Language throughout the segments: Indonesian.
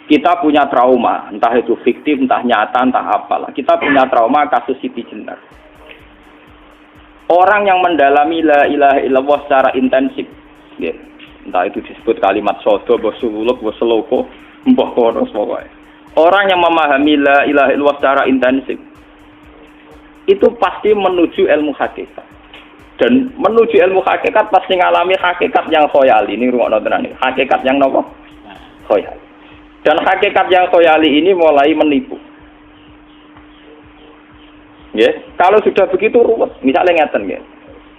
Kita punya trauma, entah itu fiktif, entah nyata, entah apalah. Kita punya trauma kasus Siti Jenar. Orang yang mendalami la ilaha illallah secara intensif, ya, entah itu disebut kalimat sodo, bosululuk, boseloko, mbah kono pokoknya. Orang yang memahami la ilaha illallah secara intensif, itu pasti menuju ilmu hakikat. Dan menuju ilmu hakikat pasti ngalami hakikat yang khoyali. Ini rungokno tenan iki. Hakikat yang nopo? Khoyali. Dan hakikat yang khoyali ini mulai menipu. Ya, kalau sudah begitu ruwet, misalnya ngeten ya.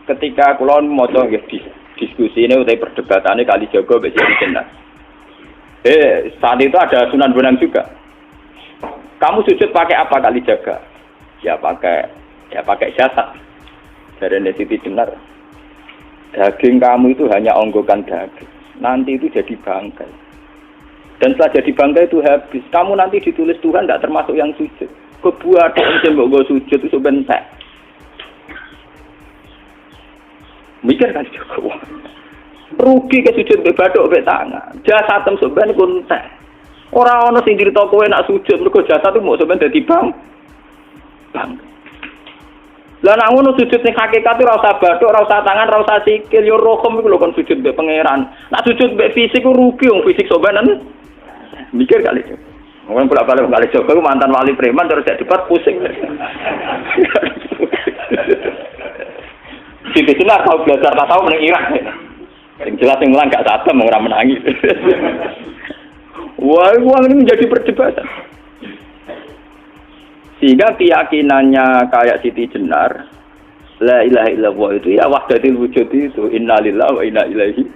Ketika kula maca nggih diskusi ini utai perdebatannya kali jago mbek Siti Jenar. Saat itu ada Sunan Bonang juga. Kamu sujud pakai apa kali jaga? Ya pakai jasad. Dari Siti Jenar. Daging kamu itu hanya onggokan daging. Nanti itu jadi bangkai. Dan setelah jadi bangkai itu habis. Kamu nanti ditulis Tuhan tidak termasuk yang sujud. Kebuat yang mbok sujud itu bentek. Mikir kan juga. Rugi ke sujud mbek bathuk mbek tangan. Jasad sampeyan iku entek. Ora ana sing crita kowe nak sujud mergo jasad itu mbok sampeyan dadi bang. Lah nek ngono sujud sing hakikat ora usah bathuk, ora usah tangan, ora usah sikil, yo rokem iku lho kon sujud mbek pangeran. Nak sujud mbek fisik ku rugi wong fisik sampeyan. Mikir kali itu. Orang bolak-balik kali Joko mantan wali preman terus jadi debat pusing. Siti Jenar tahu belajar tasawuf ning Irak. Yang jelas yang mulang gak satem ora menangi. Wah, uang ini menjadi perdebatan. Sehingga keyakinannya kayak Siti Jenar, la ilaha illallah itu ya wahdatul wujud itu innalillahi wa inna ilaihi.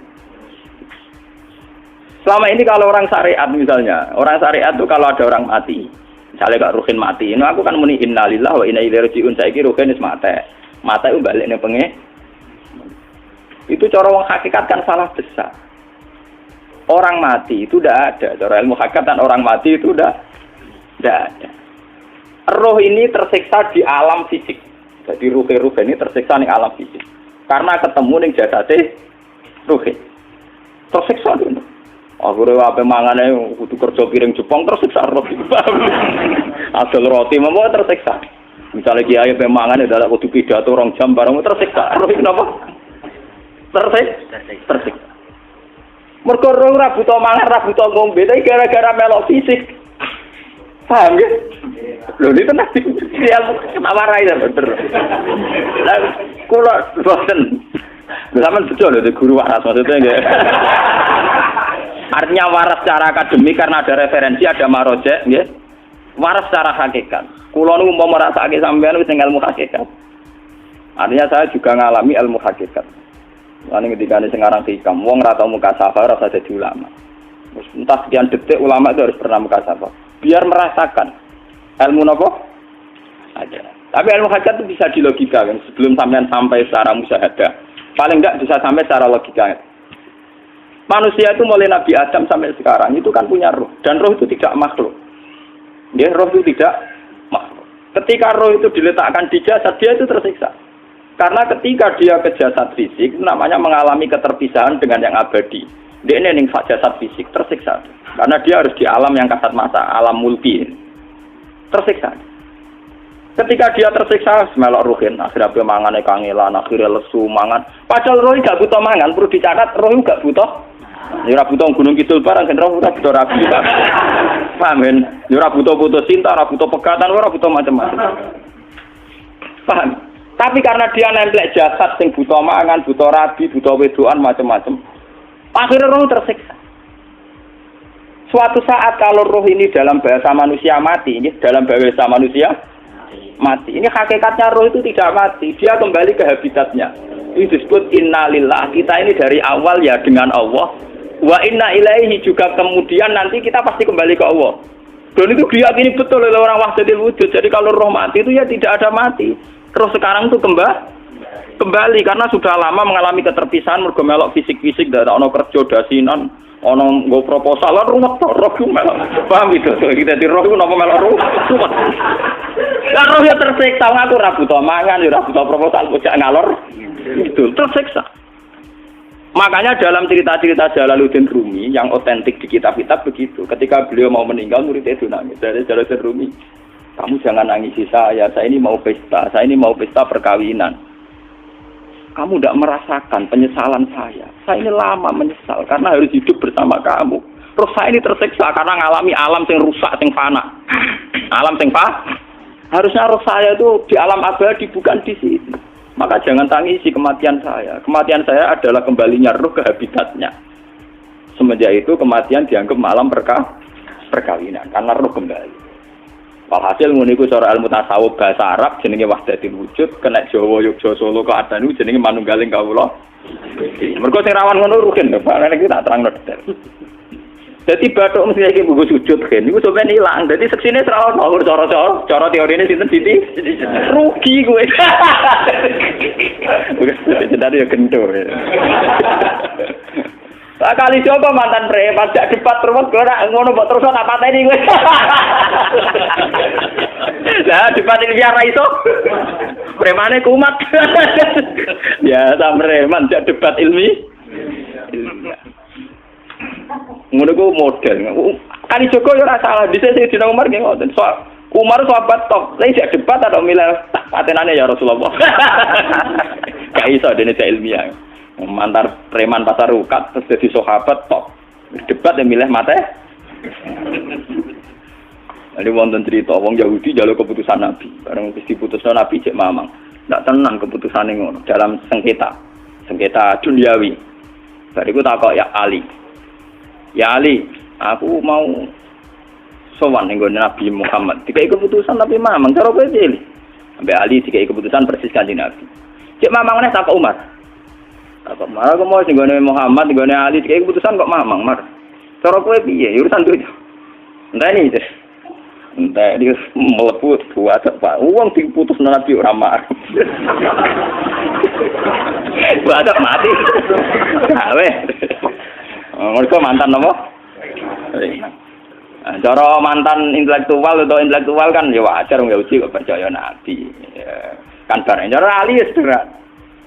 Selama ini kalau orang syariat misalnya, orang syariat itu kalau ada orang mati, misalnya Kak Ruhin mati, ini aku kan muni innalillahi wa inna ilaihi raji'un, saiki Ruhin wis mate. Mate itu balik ning penge. Itu cara wong hakikat kan salah besar. Orang mati itu tidak ada, cara ilmu hakikat dan orang mati itu tidak ada. Roh ini tersiksa di alam fisik. Jadi ruh ini tersiksa di alam fisik. Karena ketemu ning jasate ruh. Tersiksa dulu. Akhirnya apa mangane kudu kerja piring Jepang tersiksa roh. Asal roti mau tersiksa. Misalnya kiai pemangane dadak kudu pidato 2 jam bareng tersiksa. Roh kenapa? Tersiksa. Mergo roh ora butuh mangan, ora butuh ngombe, tapi gara-gara melok fisik. Paham ya? Lho ini tenan ilmu warai ya bener. Lah kula boten. Sampeyan betul lho guru waras maksudnya nggih. Artinya waras secara akademik karena ada referensi, ada marojek, nggih. Waras secara hakikat. Kula niku umpama rasake sampean wis ilmu hakikat. Artinya saya juga ngalami ilmu hakikat. Lan ketika sing aran hikam, wong ora tau muka safar ora usah dadi ulama. Wis entah sekian detik ulama itu harus pernah muka safar. Biar merasakan ilmu napa? Ada. Tapi ilmu hakikat itu bisa dilogikakan sebelum sampean sampai secara musyahadah. Paling enggak bisa sampai secara logika. Manusia itu mulai Nabi Adam sampai sekarang itu kan punya roh. Dan roh itu tidak makhluk. Ya, roh itu tidak makhluk. Ketika roh itu diletakkan di jasad, dia itu tersiksa. Karena ketika dia ke jasad fisik, namanya mengalami keterpisahan dengan yang abadi. Dia ini ning jasad fisik, tersiksa. Karena dia harus di alam yang kasat mata, alam mulki. Tersiksa. Ketika dia tersiksa, melok ruhin, akhirnya dia mangane kangelan, akhirnya lesu mangan. Padahal roh gak butuh mangan, perlu dicatat roh gak butuh. Ya ora butuh gunung kidul barang kan ora butuh rabi. Paham kan? Ya ora butuh putus cinta, ora butuh pegatan, ora butuh macam-macam. Paham? Tapi karena dia nemplek jasad sing butuh mangan, butuh rabi, butuh wedoan macam-macam. Akhirnya roh tersiksa. Suatu saat kalau roh ini dalam bahasa manusia mati, ini dalam bahasa manusia mati. Ini hakikatnya roh itu tidak mati, dia kembali ke habitatnya. Ini disebut innalillah. Kita ini dari awal ya dengan Allah. Wa inna ilaihi juga kemudian nanti kita pasti kembali ke Allah. Dan itu diyakini betul oleh orang wahdatul wujud. Jadi kalau roh mati itu ya tidak ada mati. Roh sekarang itu kembali karena sudah lama mengalami keterpisahan mergo melok fisik-fisik dan ono kerja dasinan, ono nggo proposal lan ruwet roh ku melok. Paham itu? Kita di roh ku napa melok roh? Lah roh ya tersiksa aku ora butuh mangan, ora butuh proposal bocah ngalor. Itu tersiksa. Makanya dalam cerita-cerita Jalaluddin Rumi yang otentik di kitab-kitab begitu. Ketika beliau mau meninggal, muridnya itu nangis. Dari Jalaluddin Rumi, kamu jangan nangisi saya ini mau pesta, perkawinan. Kamu tidak merasakan penyesalan saya ini lama menyesal karena harus hidup bersama kamu. Terus saya ini tersiksa karena ngalami alam yang rusak, yang fana. Alam yang fana. Harusnya roh saya itu di alam abadi, bukan di sini. Maka jangan tangisi kematian saya. Kematian saya adalah kembalinya roh ke habitatnya. Semenjak itu kematian dianggap malam perkawinan karena roh kembali. Walhasil ngono iku cara ilmu tasawuf bahasa Arab jenenge wahdatul wujud, kena Jawa Yogyakarta Solo keadaan iku jenenge manunggaling kawula. Mergo sing rawan ngono rugen lho, Pak. Nek tak terangno detail. Dadi bathuk mesti iki buku sujud kan niku sampeyan ilang. Dadi seksine ora ono cara teorine sinten Siti rugi kowe. Wis dari yo kentur. Kali coba mantan preman jak debat terus ora ngono mbok terus tak pateni kowe. Lah debat ini biar ra iso. Premane kumat. Ya ta preman jak debat ilmi. Ngono ku model. Kali Joko yo ora salah, dhisik Sayyidina Umar nggih ngoten. Umar sahabat top, lha jak debat atau milih patenane ya Rasulullah. Gak iso dene ilmiah. Mantar preman pasar rukat terus jadi sahabat top debat yang milih mate. Ada wonten cerita wong Yahudi jaluk keputusan Nabi bareng wis diputusno Nabi cek mamang ndak tenan keputusane ngono dalam sengketa duniawi. Bariku takok ya Ali, aku mau sowan ning Nabi Muhammad dikai keputusan tapi mamang cara kowe pilih sampai Ali dikai keputusan persis kanjeng Nabi cek mamang neh takok Umar. Apa marah aku mau singgone Muhammad, singgone Ali, kayak keputusan kok mamang mar. Cara kowe piye? Urusan duit. Entah ini, entah dia meleput buat apa? Uang diputus Nabi ora mar. Buat mati. Gawe. Mereka mantan apa? Cara mantan intelektual kan ya wajar wong Yahudi kok percaya Nabi. Kan bareng cara Ali ya sederhana.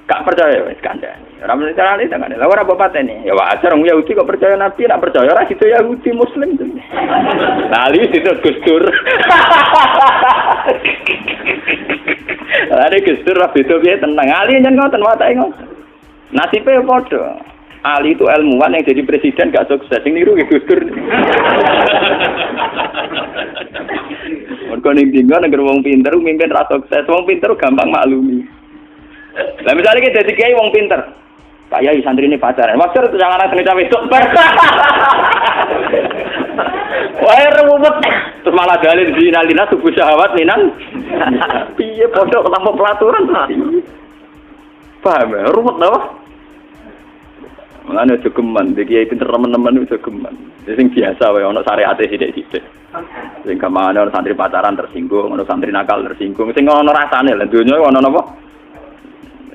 Gak percaya wis kandhani. Ora mesti cara ali tenan. Lah ora bapatene. Ya wajar wong Yahudi kok percaya Nabi, nek percaya ora gitu Yahudi Muslim. Lah ali itu Gus Dur. Are Gus Dur ra beda piye tenang. Ali nyen ngoten watake ngoten. Nasibe padha. Ali itu ilmuwan yang jadi presiden gak sukses. Sing niru Gus Dur. Mergo ning dinggo nek wong pinter mimpin ra sukses. Wong pinter gampang maklumi. Lah misalnya kita jadi kiai wong pinter, kayak santri ini pacaran, maksud itu jangan asal cawe itu, wah ruwet, terus malah dalil di nalina subuh syahwat ninan, piye pondok tanpa pelaturan, paham ya, ruwet loh, mana jogeman, di kiai pinter teman-teman itu jogeman, sing biasa, wah ono syariate sidik-sidik, sing kemana ono santri pacaran tersinggung, ono santri nakal tersinggung, sing ono rasane, lendunya ono apa?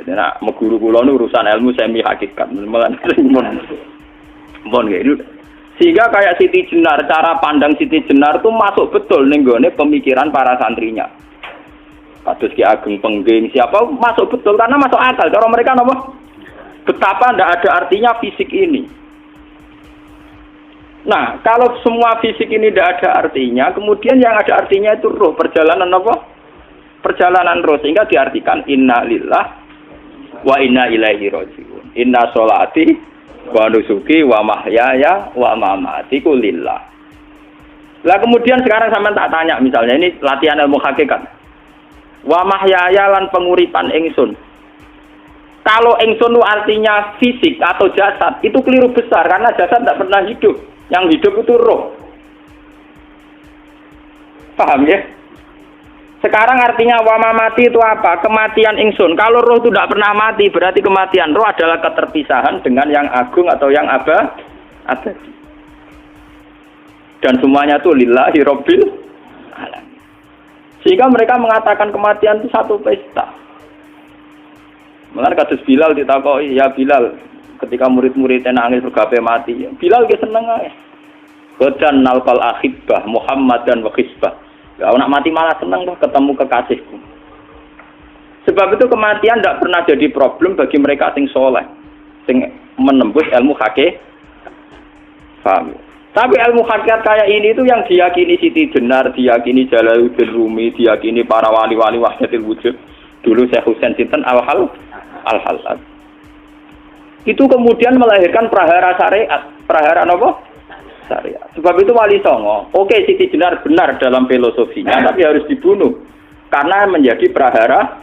Jadi nak meguru kula nu urusan ilmu semi hakikat, mon gitu. Sehingga kayak Siti Jenar, cara pandang Siti Jenar itu masuk betul ning gone pemikiran para santrinya. Kados Ki Ageng Pengging siapa masuk betul karena masuk akal. Cara mereka napa? Betapa ndak ada artinya fisik ini. Nah, kalau semua fisik ini tidak ada artinya, kemudian yang ada artinya itu roh, perjalanan apa? Perjalanan roh, sehingga diartikan inna lillah wa inna ilaihi raji'un. Inna sholati wa nusuki wa mahyaya wa mamati lillah. Lah kemudian sekarang sampean tak tanya misalnya ini latihan ilmu hakikat. Wa mahyaya lan penguripan ingsun. Kalau ingsun itu artinya fisik atau jasad, itu keliru besar karena jasad tidak pernah hidup. Yang hidup itu roh. Paham ya? Sekarang artinya wama mati itu apa? Kematian ingsun. Kalau roh itu tidak pernah mati, berarti kematian roh adalah keterpisahan dengan yang agung atau yang abadi. Dan semuanya itu lillahi rabbil alamin. Sehingga mereka mengatakan kematian itu satu pesta. Mulane kados Bilal ditakoki, ya Bilal, ketika murid-muridnya nangis bergape mati, Bilal ge seneng ae. Godan nalqal ahibbah Muhammad dan wa hisbah. Kalau nak mati malah senang tuh ketemu kekasihku. Sebab itu kematian tidak pernah jadi problem bagi mereka sing soleh. sing menembus ilmu hakikat. Paham? Tapi ilmu hakikat kayak ini itu yang diyakini Siti Jenar, diyakini Jalaluddin Rumi, diyakini para wali-wali wahdatul wujud. Dulu Syekh Husain sinten Al-Halal. Itu kemudian melahirkan prahara syariat. Prahara apa? Syariat. Sebab itu Wali Songo, oke Siti Jenar benar dalam filosofinya, tapi harus dibunuh karena menjadi prahara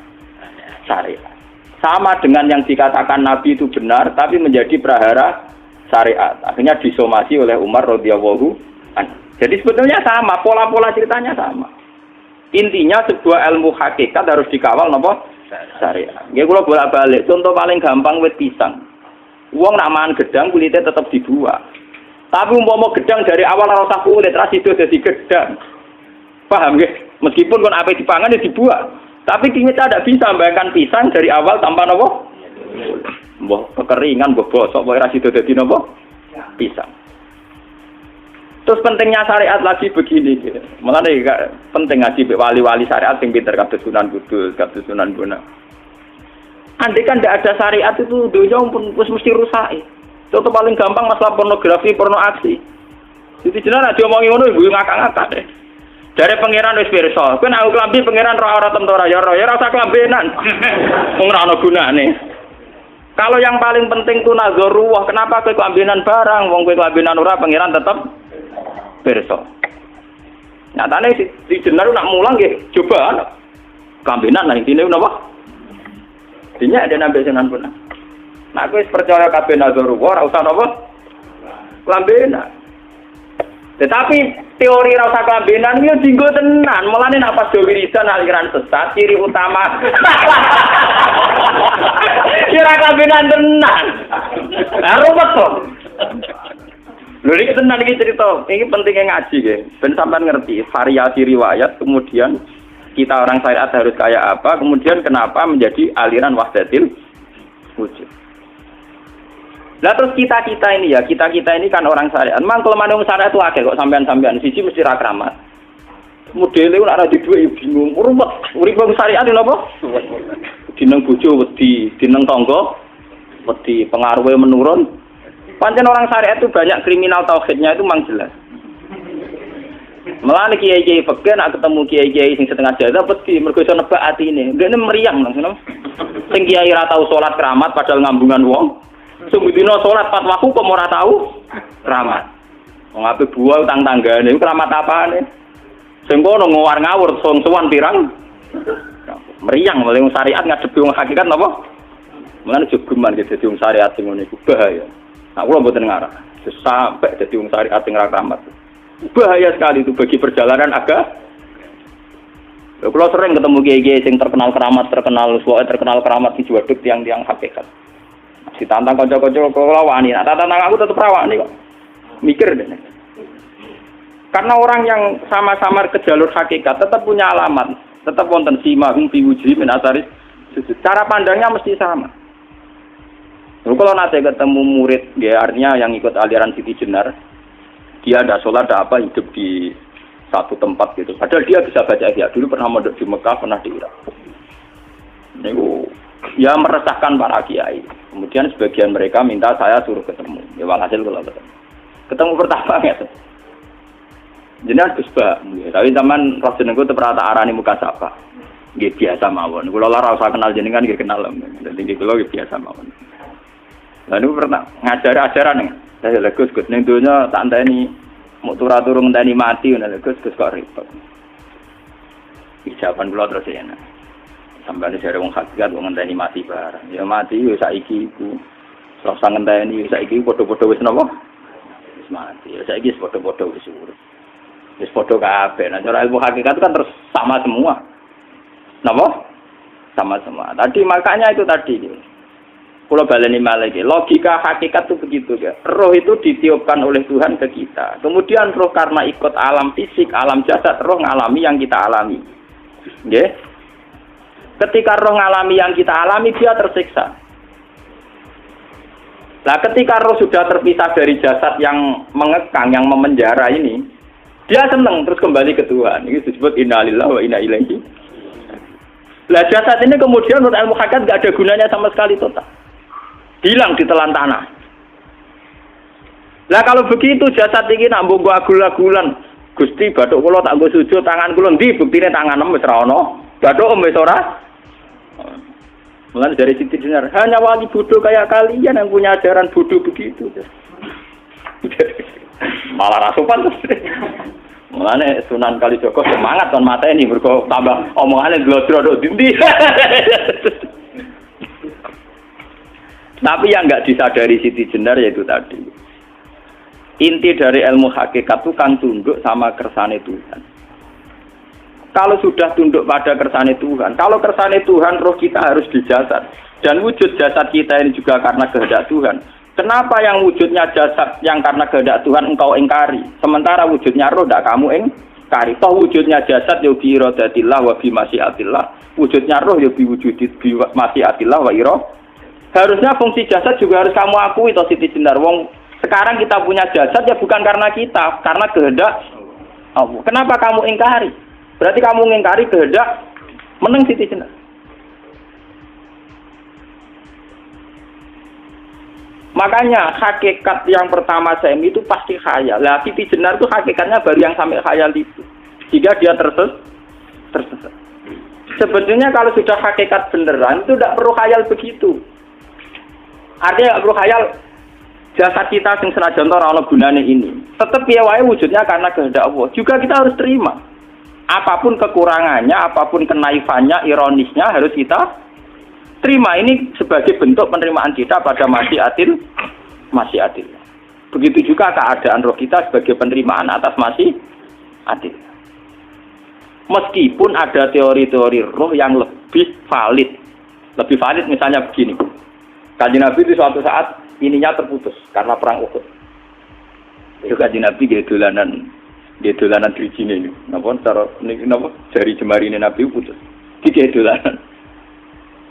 syariat. Sama dengan yang dikatakan Nabi itu benar, tapi menjadi prahara syariat. Akhirnya disomasi oleh Umar radhiyallahu anhu. Jadi sebetulnya sama, pola-pola ceritanya sama. Intinya sebuah ilmu hakikat harus dikawal napa? Syariat. Nggih kula bolak-balik. Contoh paling gampang wit pisang. Wong nak mangan gedang kulitnya tetap dibuang. Tapi umpama gedang dari awal ora usah kulit, ra sido dadi gedang. Paham nggih? Meskipun kon ape dipangan ya dibuang. Tapi kita tidak bisa membayangkan pisang dari awal tanpa napa? Mbah kekeringan, mbah bosok, mbah ra sido dadi napa? Pisang. Terus pentingnya syariat lagi begini, gitu. Mulane penting ngaji wali-wali syariat sing pinter kados Sunan Kudus, kados Sunan Bonang. Andai kan tidak ada syariat itu dunia pun mesti rusak. Contoh paling gampang masalah pornografi, porno aksi. Jadi jenengan aja omongi ngono ibu ngakak-ngakak deh. Dari pangeran wis pirsa, kowe nek aku klambi pangeran ora tentora ya ora usah klambenan. Wong ora ana gunane. Kalau yang paling penting ku nazarullah, kenapa kowe klambenan barang, wong kowe klambenan ora pangeran tetep pirsa. Nyatane di jenar nak mulang nggih coba klambenan lah intine napa? Dinya ada nambah senan pun. Nah, aku percaya kabeh nazarullah ora usah napa? Klambenan. Tetapi teori ora usah klambenan yo dinggo tenan. Mulane nek pas wiridan aliran sesat ciri utama. Kira klambenan tenan. Lah ruwet to. Lho iki tenan iki cerita. Iki pentingnya ngaji nggih. Ben sampean ngerti variasi riwayat kemudian kita orang syariat harus kayak apa, kemudian kenapa menjadi aliran wahdatil wujud. Nah terus kita-kita ini kan orang syariat. Memang kelemahan orang syariat itu akeh kok sampean-sampean. Siji mesti ra kramat. Modele ora di dhuwit ya bingung. Ruwet. Urip wong syariat lho apa? Dineng bojo wedi, dineng tangga wedi, pengaruhe menurun. Pancen orang syariat itu banyak kriminal tauhidnya itu memang jelas. Mulane kiai-kiai fikih nek ketemu kiai-kiai sing setengah jadah wedi mergo iso nebak atine. Ndekne meriang langsung. Sing kiai ra tau salat keramat padahal ngambungan wong. Sumudina salat pat waktu kok ora tau keramat. Wong ape buah utang tanggane iku keramat apane? Sing kono ngawur-ngawur sowan pirang. Meriang mulai syariat ngadepi wong hakikat napa? Mulane jogeman gitu dadi wong syariat sing ngene iku bahaya. Nah kula mboten ngarah. Sampai dadi wong syariat sing ra keramat. Bahaya sekali itu bagi perjalanan agama. Kalau sering ketemu kiai-kiai yang terkenal keramat di Juwaduk tiang-tiang hakikat. Ditantang kanca-kanca kula wani, nah tantang aku tetep rawani kok. Mikir deh. Karena orang yang sama-sama ke jalur hakikat tetap punya alamat, tetap wonten simahum fi wujuhi min atsari sujud. Cara pandangnya mesti sama. Kalau nanti ketemu murid, ya artinya yang ikut aliran Siti Jenar, dia ada sholat, ada apa, hidup di satu tempat gitu. Padahal dia bisa baca ihya. Dulu pernah mondok di Mekah, pernah di Irak. Itu ya meresahkan para kiai. Kemudian sebagian mereka minta saya suruh ketemu. Ya walhasil kalau ketemu pertama gitu. Jenengan Gus Ba, tapi zaman roh jenengku tetep rata arani muka sapa. Nggih biasa mawon. Kula ora usah kenal jenengan nggih kenal. Dadi kula nggih biasa mawon. Lah niku pernah ngajar-ajaran. Saya Gus ning donya tak enteni mau turu ngenteni mati ngono Gus kok repot. Jawaban kula terus enak. Sampai ada wong hakikat wong ngenteni mati barang. Ya mati yo saiki iku. Ora usah ngenteni saiki padha-padha wis napa? Wis mati. Ya saiki wis padha-padha wis urip. Wis padha kabeh. Nah cara ilmu hakikat kan terus sama semua. Napa? Sama semua. Tadi makanya itu tadi. Kalau baleni malih logika hakikat itu begitu ya. Roh itu ditiupkan oleh Tuhan ke kita. Kemudian roh karena ikut alam fisik, alam jasad, roh ngalami yang kita alami. Nggih. Ketika roh ngalami yang kita alami dia tersiksa. Nah, ketika roh sudah terpisah dari jasad yang mengekang, yang memenjara ini, dia senang terus kembali ke Tuhan. Ini disebut innalillahi wa inna ilaihi. Lah jasad ini kemudian menurut ilmu hakikat enggak ada gunanya sama sekali total. hilang ditelan tanah. Lah kalau begitu jasad iki nak mbok agul-agulan, Gusti bathuk kula tak nggo sujud tangan kula ndi buktine tanganem wis ra ono. Bathuk wis ora. Mulane dari Siti Jenar, hanya wali bodoh kayak kalian yang punya ajaran bodoh begitu. Malah rasupan terus. Mulane Sunan Kalijaga semangat kon mateni mergo tambah omongane glodro nduk ndi. Tapi yang enggak disadari Siti Jenar yaitu tadi. Inti dari ilmu hakikat itu kan tunduk sama kersane Tuhan. Kalau sudah tunduk pada kersane Tuhan, kalau kersane Tuhan roh kita harus di jasad. Dan wujud jasad kita ini juga karena kehendak Tuhan. Kenapa yang wujudnya jasad yang karena kehendak Tuhan engkau ingkari? Sementara wujudnya roh tidak kamu ingkari. Toh wujudnya jasad ya bi iradatillah wa bi masyiatillah. Wujudnya roh ya bi wujudit bi masyiatillah wa ira. Harusnya fungsi jasad juga harus kamu akui toh Siti Jenar. Wong sekarang kita punya jasad ya bukan karena kita, karena kehendak Allah. Kenapa kamu ingkari? Berarti kamu ingkari kehendak meneng Siti Jenar. Makanya hakikat yang pertama saya itu pasti khayal. Lah Siti Jenar itu hakikatnya baru yang sampai khayal itu. Jika dia tersesat. Sebetulnya kalau sudah hakikat beneran itu tidak perlu khayal begitu. Artinya tidak perlu khayal jasad kita sing senajan ora ana gunane ini. Tetap ya wae wujudnya karena kehendak Allah. Juga kita harus terima. Apapun kekurangannya, apapun kenaifannya, ironisnya harus kita terima. Ini sebagai bentuk penerimaan kita pada masyiatil. Begitu juga keadaan roh kita sebagai penerimaan atas masyiatil. Meskipun ada teori-teori roh yang lebih valid. Lebih valid misalnya begini. Kanjeng Nabi itu suatu saat ininya terputus karena perang Uhud. Itu Kanjeng Nabi dia dolanan drijine ini. Napa cara napa jari jemari Nabi putus. Dia dolanan.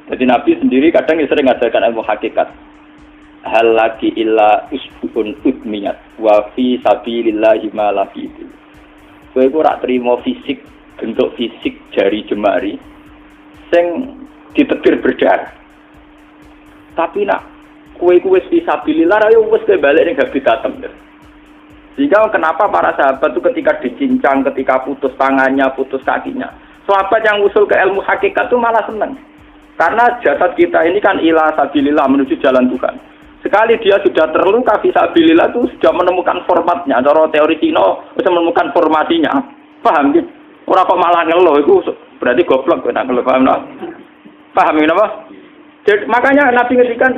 Jadi Nabi sendiri kadang sering ngajarkan ilmu hakikat. Hal lagi illa usbun udmiyat wa fi sabilillahi ma la fi. Kowe ora trimo fisik, bentuk fisik jari jemari sing ditetir berdarah. Tapi nak kowe fi sabilillah ayo wis balik ning habitatem. Sehingga kenapa para sahabat itu ketika dicincang, ketika putus tangannya, putus kakinya, sahabat yang usul ke ilmu hakikat itu malah senang. Karena jasad kita ini kan ila sabilillah menuju jalan Tuhan. Sekali dia sudah terluka fisabilillah itu sudah menemukan formatnya. Cara teori Cina bisa menemukan formasinya. Paham gitu? Orang kok malah ngeluh itu berarti goblok kok ngeluh. Paham tak? Paham apa? Jadi, makanya Nabi ngertikan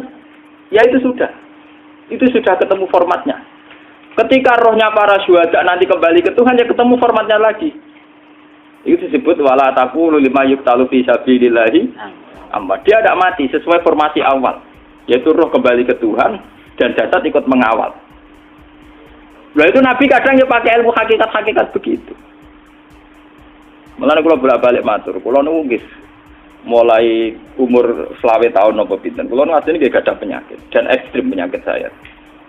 ya itu sudah ketemu formatnya. Ketika rohnya para syuhada nanti kembali ke Tuhan ya ketemu formatnya lagi. Itu disebut wala taqulu lima yuqtalu fi sabilillahi. Dia tidak mati sesuai formasi awal, yaitu roh kembali ke Tuhan dan jasad ikut mengawal. Nah itu Nabi kadang ya pakai ilmu hakikat begitu. Mulane kula bolak-balik matur, kula niku nggih mulai umur 20 tahun napa pinten. Kula niku asline nggih gadah penyakit dan ekstrim penyakit saya.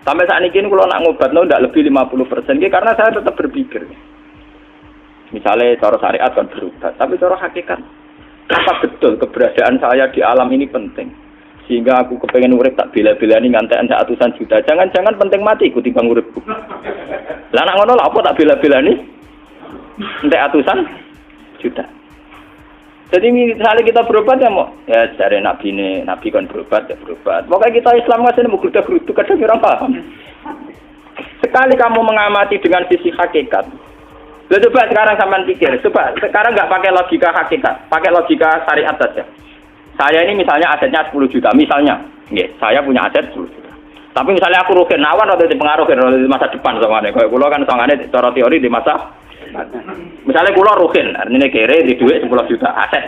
Sampai saat ini kula nak ngobatno ndak lebih 50% nggih karena saya tetap berpikir. Misalnya cara syariat kan berobat, tapi cara hakikat apa betul keberadaan saya di alam ini penting sehingga aku kepengen urip tak bela-belani ngantek ratusan juta. Jangan-jangan penting mati ikuti bang uripku. Lah nek ngono lha apa tak bela-belani entek ratusan juta. Jadi misalnya kita berobat ya mau ya cari nabi kan berobat ya berobat. Pokoknya kita Islam ngasih mau gerutu kadang orang paham. Sekali kamu mengamati dengan sisi hakikat. Coba sekarang sampean pikir, coba sekarang nggak pakai logika hakikat, pakai logika syariat saja. Saya ini misalnya asetnya 10 juta, misalnya, saya punya aset 10 juta. Tapi misalnya aku rugi nawan atau dipengaruhi di masa depan soalnya, kalau kulo kan soalnya cara teori di masa, misalnya kulo rugi, artinya kere di duit 10 juta aset.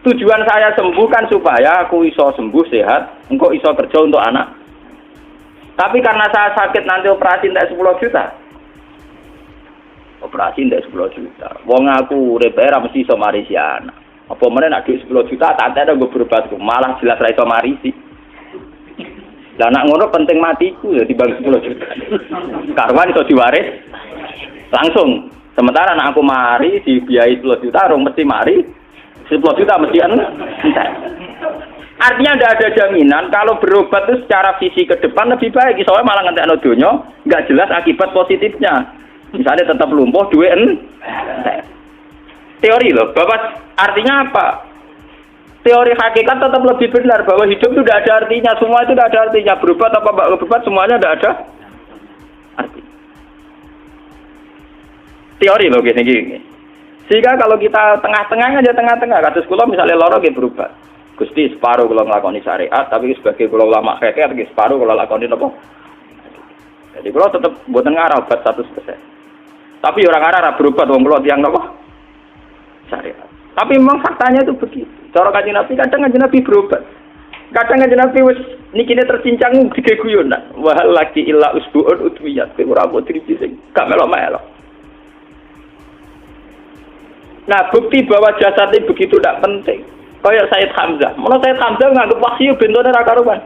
Tujuan saya sembuh kan supaya aku iso sembuh sehat, engkau iso kerja untuk anak. Tapi karena saya sakit nanti operasi tidak 10 juta. Operasi ndak 10 juta. Wong aku repair mesti iso marisi anak. Apa meneh nek dhuwit 10 juta tak ada nggo berobat malah jelas ra iso marisi. Lah nek ngono penting matiku ya dibang 10 juta. Karwan iso diwaris langsung. Sementara nek aku mari dibiayai 10 juta rong mesti mari 10 juta mesti entek. Artinya tidak ada jaminan kalau berobat itu secara visi ke depan lebih baik. Soalnya malah ngentekno donya nggak jelas akibat positifnya. Misalnya tetap lumpuh duit teori loh. Bahwa artinya apa? Teori hakikat tetap lebih benar bahwa hidup itu tidak ada artinya. Semua itu tidak ada artinya. Berobat apa enggak berobat semuanya tidak ada arti. Teori loh gini. Sehingga kalau kita tengah-tengah aja tengah-tengah. Kados kula misalnya loro nggih berobat. Gusti separuh kalau ngelakoni syariat, tapi sebagai kalau ulama kekeh, separuh kalau lakoni apa? Jadi kalau tetap buatan ngarah obat 100%. Tapi orang ngarah berobat, orang kalau tiang apa? Syariat. Tapi memang faktanya itu begitu. Cara Kanjeng Nabi kadang Kanjeng Nabi berobat. Kadang Kanjeng Nabi wis nikine tercincang dige guyonan. Wa laki illa usbu'un udwiyat. Ora mbok driji sing gak melok-melok. Nah, bukti bahwa jasad itu begitu tidak penting. Kayak Sayyid Hamzah. Menurut Sayyid Hamzah nganggep wahyu bentone ra karuan.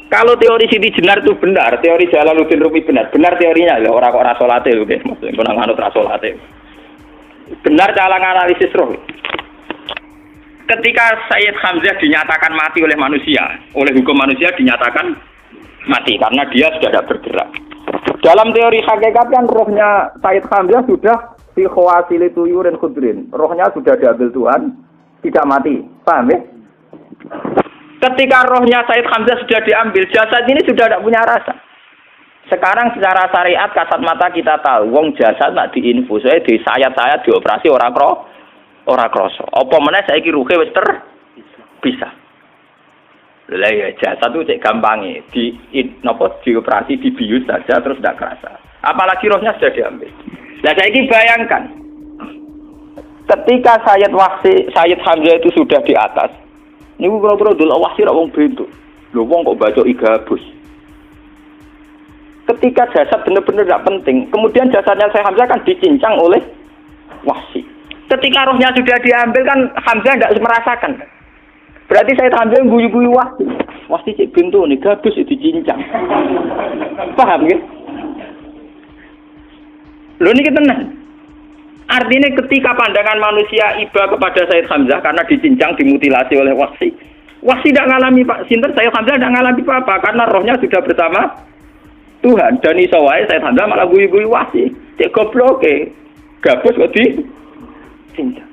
Kalau teori Siti Jenar itu benar, teori Jalaluddin Rumi benar teorinya ya ora kok ra salate lho nggih, maksudnya kok nganut ra salate. Benar cara analisis roh. Ketika Sayyid Hamzah dinyatakan mati oleh manusia, oleh hukum manusia dinyatakan mati karena dia sudah tidak bergerak. Dalam teori hakikat kan rohnya Sayyid Hamzah sudah fi khawasili tuyurin khudrin. Rohnya sudah diambil Tuhan. Tidak mati, paham ya? Ketika rohnya Sayyid Hamzah sudah diambil, jasad ini sudah tidak punya rasa. Sekarang secara syariat kasat mata kita tahu, wong jasad nak diinfus, di sayat-sayat dioperasi ora kroso. Apa meneh saiki ruhe wis bisa. Lah ya jasad itu cek gampange, dioperasi dibius saja terus tidak kerasa. Apalagi rohnya sudah diambil. Lah saiki bayangkan ketika Sayyid Hamzah itu sudah di atas. Niku kira-kira delok Wahsi ra wong bentuk. Lho wong kok baca igabus. Ketika jasad benar-benar tidak penting, kemudian jasadnya Sayyid Hamzah kan dicincang oleh Wahsi. Ketika rohnya sudah diambil kan Hamzah tidak merasakan. Berarti Sayyid Hamzah guyu-guyu Wahsi. Wahsi cek bentuk nih gabus dicincang. Paham ya? Lho niki tenan. Artinya ketika pandangan manusia iba kepada Sayyid Hamzah karena dicincang, dimutilasi oleh Wahsi tidak ngalami Pak Sinten, Sayyid Hamzah tidak ngalami apa-apa karena rohnya sudah bersama Tuhan. Dan iso wae Sayyid Hamzah malah guyu-guyu Wahsi. Cek gobloke. Gabus kok dicincang.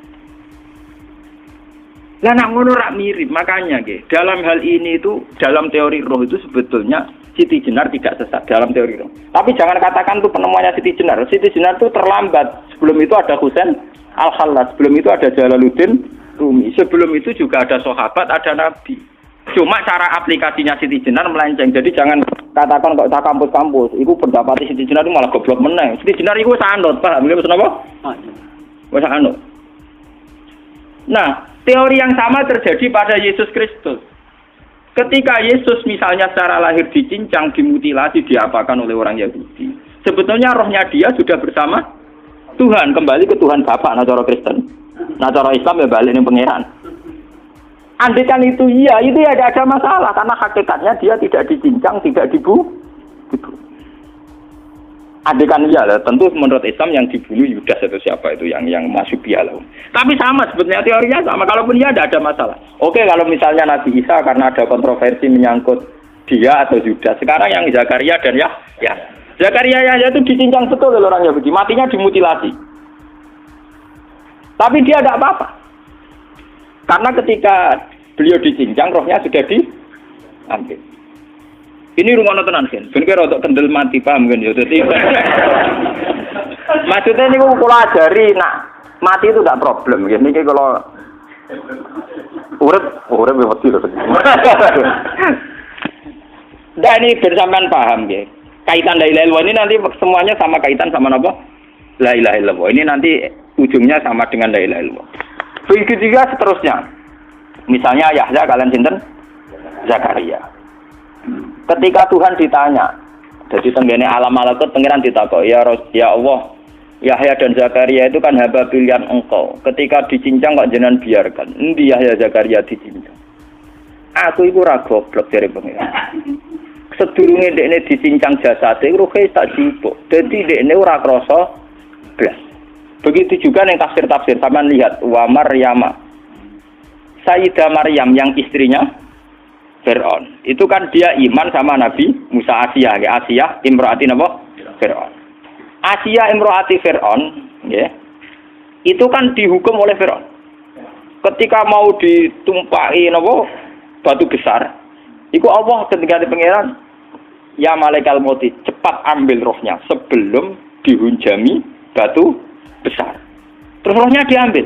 Lah nak ngono rak mirip, makanya nggih. Dalam hal ini itu dalam teori roh itu sebetulnya Siti Jenar tidak sesat dalam teori roh. Tapi jangan katakan itu penemuannya Siti Jenar. Siti Jenar itu terlambat. Sebelum itu ada Husain Al-Khallas, sebelum itu ada Jalaluddin Rumi. Sebelum itu juga ada sahabat, ada nabi. Cuma cara aplikasinya Siti Jenar melenceng. Jadi jangan katakan kok tak kampus-kampus, itu pendapat Siti Jenar itu malah goblok meneng. Siti Jenar itu wis anut, paham nggih maksud apa? Wis anut. Nah, teori yang sama terjadi pada Yesus Kristus. Ketika Yesus misalnya secara lahir dicincang, dimutilasi, diapakan oleh orang Yahudi. Sebetulnya rohnya dia sudah bersama Tuhan, kembali ke Tuhan Bapa, nah cara Kristen. Nah cara Islam ya balik ning pangeran. Andaikan itu iya, itu ya tidak ada masalah karena hakikatnya dia tidak dicincang, tidak dibunuh. Andaikan iya lah, tentu menurut Islam yang dibunuh Yudas atau siapa itu yang masuk piala. Tapi sama sebetulnya teorinya sama. Kalaupun iya tidak ada masalah. Oke, kalau misalnya Nabi Isa karena ada kontroversi menyangkut dia atau Yudas. Sekarang yang Zakaria dan ya Zakaria Yahya itu dicincang betul oleh orang Yahudi, matinya dimutilasi. Tapi dia tidak apa-apa. Karena ketika beliau dicincang, rohnya sudah diambil. Ini rumah tenan kan. Ben kira untuk kendel mati paham kan ya. Dadi maksudnya niku kula ajari nak mati itu tidak problem nggih. Niki kalau urip wedi lho. Nah ini bersamaan paham nggih. Kaitan la ilaha illallah ini nanti semuanya sama kaitan sama apa? La ilaha illallah. Ini nanti ujungnya sama dengan la ilaha illallah. Begitu juga seterusnya. Misalnya Yahya kalian sinten? Zakaria. Ketika Tuhan ditanya, jadi tenggene alam malakut pengiran ditakok, ya Allah, Yahya dan Zakaria itu kan hamba pilihan engkau. Ketika dicincang kok jenengan biarkan. Endi Yahya Zakaria dicincang? Aku iku ora goblok dari pengiran. Sedurunge dekne dicincang jasate ruhe tak jupuk. Dadi dekne ora krasa blas. Begitu juga ning tafsir-tafsir sampean lihat wa Maryama. Sayyidah Maryam yang istrinya Fir'aun. Itu kan dia iman sama Nabi Musa. Asiyah imro'ati napa? Fir'aun. Asiyah imro'ati Fir'aun, ya. Itu kan dihukum oleh Fir'aun. Ketika mau ditumpahi napa? Batu besar. Iku Allah ketika di pangeran, ya malaikal mauti, cepat ambil rohnya sebelum dihunjami batu besar. Terus rohnya diambil.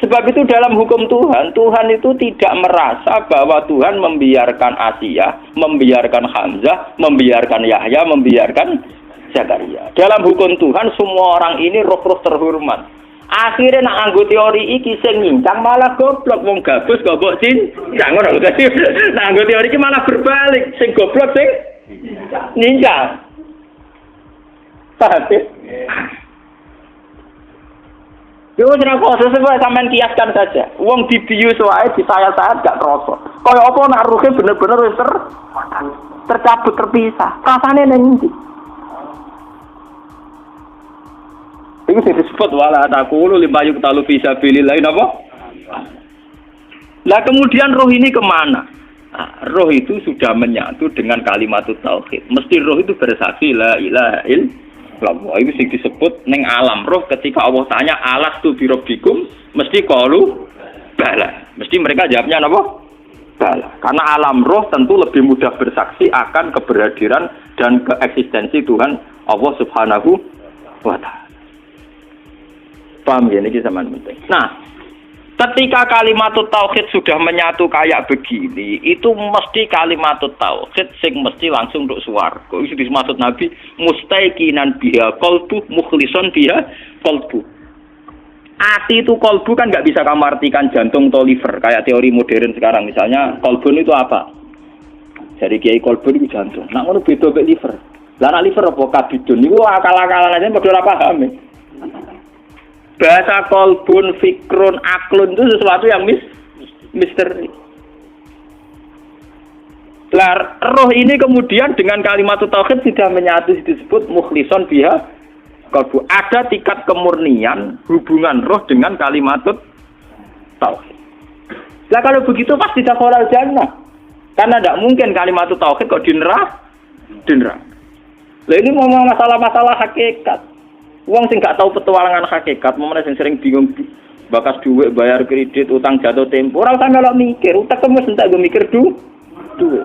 Sebab itu dalam hukum Tuhan, Tuhan itu tidak merasa bahwa Tuhan membiarkan Asiyah, membiarkan Hamzah, membiarkan Yahya, membiarkan Zakaria. Dalam hukum Tuhan, semua orang ini roh-roh terhormat. Akhirnya nak anggo teori iki sing nyincang malah goblok, wong gabus goblok cincang ngono. Nah anggo teori iki malah berbalik, sing goblok sing nyincang. Paham ya? Yo ora kok sesuai sampean kiaskan saja. Wong dibius wae disayat-sayat gak krasa. Kaya apa nak ruhe bener-bener wis tercabut terpisah. Rasane ning ndi? Iku disebut wala taqulu lima yuqtalu fi sabilillah napa? Lah kemudian roh ini kemana? Nah, roh itu sudah menyatu dengan kalimat tauhid. Mesti roh itu bersaksi la ilaha illallah. Itu sing disebut ning alam roh ketika Allah tanya alastu bi rabbikum, mesti qalu bala. Mesti mereka jawabnya napa? Bala. Karena alam roh tentu lebih mudah bersaksi akan keberhadiran dan keeksistensi Tuhan Allah Subhanahu wa taala. Paham ya, ini sama penting. Nah, ketika kalimat tauhid sudah menyatu kayak begini, itu mesti kalimat tauhid sing mesti langsung untuk swarga. Itu dimaksud Nabi mustaiqinan biha qalbu mukhlishon biha qalbu. Ati itu qalbu kan nggak bisa kamu artikan jantung atau liver kayak teori modern sekarang. Misalnya qalbun itu apa? Jadi kiai qalbun itu jantung. Nah, ngono beda mek liver. Lah liver apa kabidun niku akal-akalan aja padha ora paham. Bahasa kolbun, fikrun, aklun itu sesuatu yang misteri. Lah, roh ini kemudian dengan kalimat tauhid sudah menyatu disebut mukhlishon biha qalbu. Ada tingkat kemurnian hubungan roh dengan kalimat tauhid. Lah kalau begitu pasti dakhalal jannah. Karena tidak mungkin kalimat tauhid kok dineraka. Lah ini ngomong masalah-masalah hakikat. Wong sing gak tahu petualangan hakikat, momene sing sering bingung bakas dhuwit, bayar kredit, utang jatuh tempo, ora usah melok mikir, utek wis entek go mikir dhuwit.